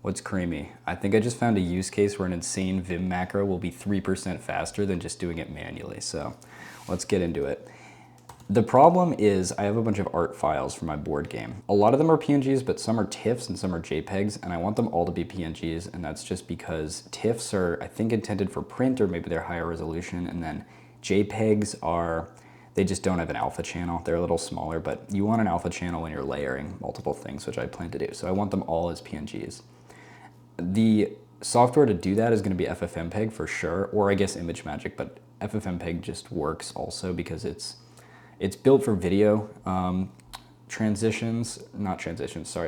What's creamy? I think I just found a use case where an insane Vim macro will be 3% faster than just doing it manually. So let's get into it. The problem is I have a bunch of art files for my board game. A lot of them are PNGs, but some are TIFFs and some are JPEGs, and I want them all to be PNGs, and that's just because TIFFs are, I think, intended for print, or maybe they're higher resolution, and then JPEGs are, they just don't have an alpha channel. They're a little smaller, but you want an alpha channel when you're layering multiple things, which I plan to do. So I want them all as PNGs. The software to do that is going to be ffmpeg for sure, or I guess ImageMagick, but ffmpeg just works also because it's built for video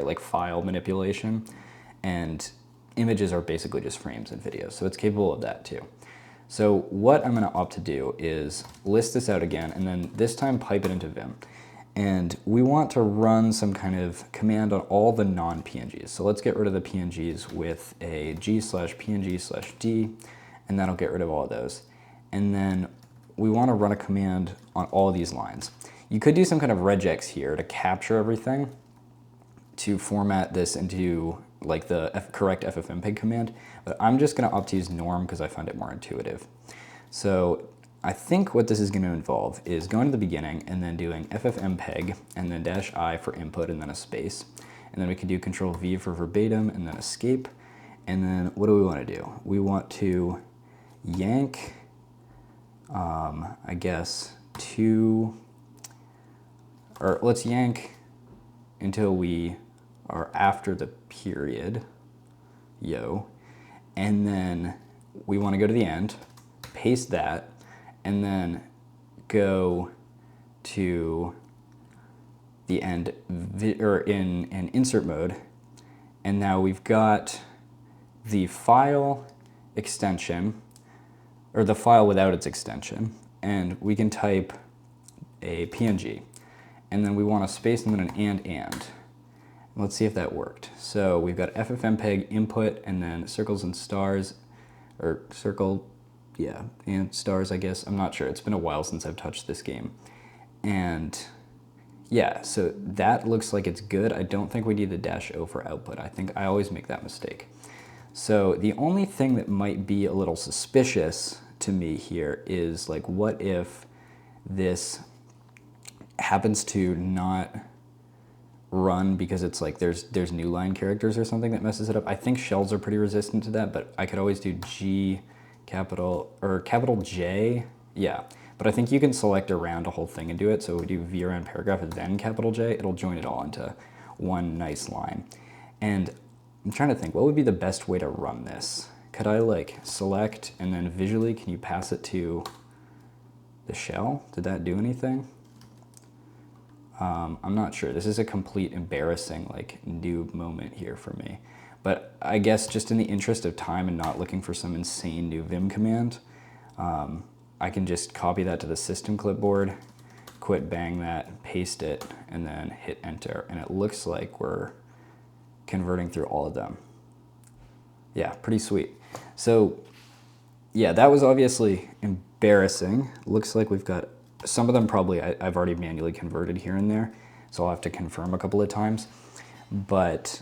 like file manipulation, and images are basically just frames in videos, so it's capable of that too. So what I'm going to opt to do is list this out again, and then this time pipe it into Vim. And we want to run some kind of command on all the non-PNGs. So let's get rid of the PNGs with a g/png/d, and that'll get rid of all of those. And then we want to run a command on all these lines. You could do some kind of regex here to capture everything, to format this into like the correct ffmpeg command, but I'm just going to opt to use norm because I find it more intuitive. So I think what this is going to involve is going to the beginning and then doing ffmpeg and then -i for input and then a space. And then we can do control V for verbatim and then escape. And then what do we want to do? We want to yank, I guess, let's yank until we are after the period, and then we want to go to the end, paste that, and then go to the end in insert mode. And now we've got the file extension, or the file without its extension, and we can type a PNG. And then we want a space and then an and. Let's see if that worked. So we've got ffmpeg input and then circles and stars, or circle, yeah, and stars, I guess. I'm not sure. It's been a while since I've touched this game. And yeah, so that looks like it's good. I don't think we need the -o for output. I think I always make that mistake. So the only thing that might be a little suspicious to me here is, like, what if this happens to not run because it's like there's new line characters or something that messes it up. I think shells are pretty resistant to that, but I could always do capital J, yeah. But I think you can select around a whole thing and do it. So we do V around paragraph and then capital J, it'll join it all into one nice line. And I'm trying to think, what would be the best way to run this? Could I like select and then visually, can you pass it to the shell? Did that do anything? I'm not sure. This is a complete embarrassing like noob moment here for me. But I guess just in the interest of time and not looking for some insane new Vim command, I can just copy that to the system clipboard, quit bang that, paste it, and then hit enter. And it looks like we're converting through all of them. Yeah, pretty sweet. So yeah, that was obviously embarrassing. Looks like we've got some of them probably I've already manually converted here and there, so I'll have to confirm a couple of times. But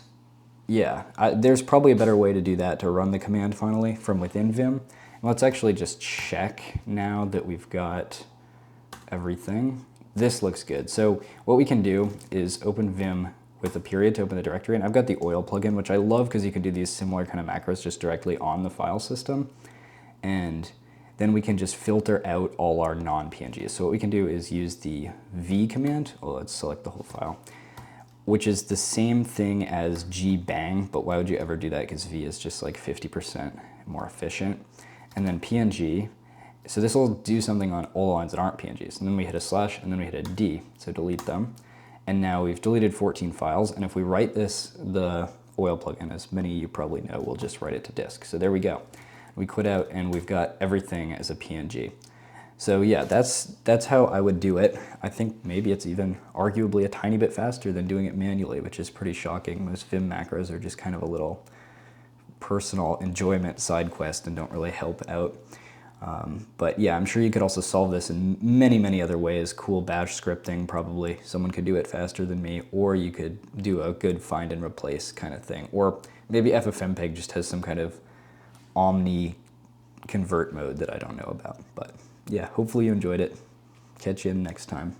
yeah, there's probably a better way to do that, to run the command finally from within Vim. And let's actually just check now that we've got everything. This looks good. So what we can do is open Vim with a period to open the directory. And I've got the oil plugin, which I love because you can do these similar kind of macros just directly on the file system. And then we can just filter out all our non-PNGs. So what we can do is use the V command. Oh, let's select the whole file, which is the same thing as gbang, but why would you ever do that? Because V is just like 50% more efficient. And then PNG. So this will do something on all lines that aren't PNGs. And then we hit a slash, and then we hit a D, so delete them. And now we've deleted 14 files. And if we write this, the oil plugin, as many of you probably know, we'll just write it to disk. So there we go. We quit out and we've got everything as a PNG. So yeah, that's how I would do it. I think maybe it's even arguably a tiny bit faster than doing it manually, which is pretty shocking. Most Vim macros are just kind of a little personal enjoyment side quest and don't really help out. But yeah, I'm sure you could also solve this in many, many other ways. Cool bash scripting, probably. Someone could do it faster than me, or you could do a good find and replace kind of thing, or Maybe ffmpeg just has some kind of omni convert mode that I don't know about. But yeah, hopefully you enjoyed it. Catch you in next time.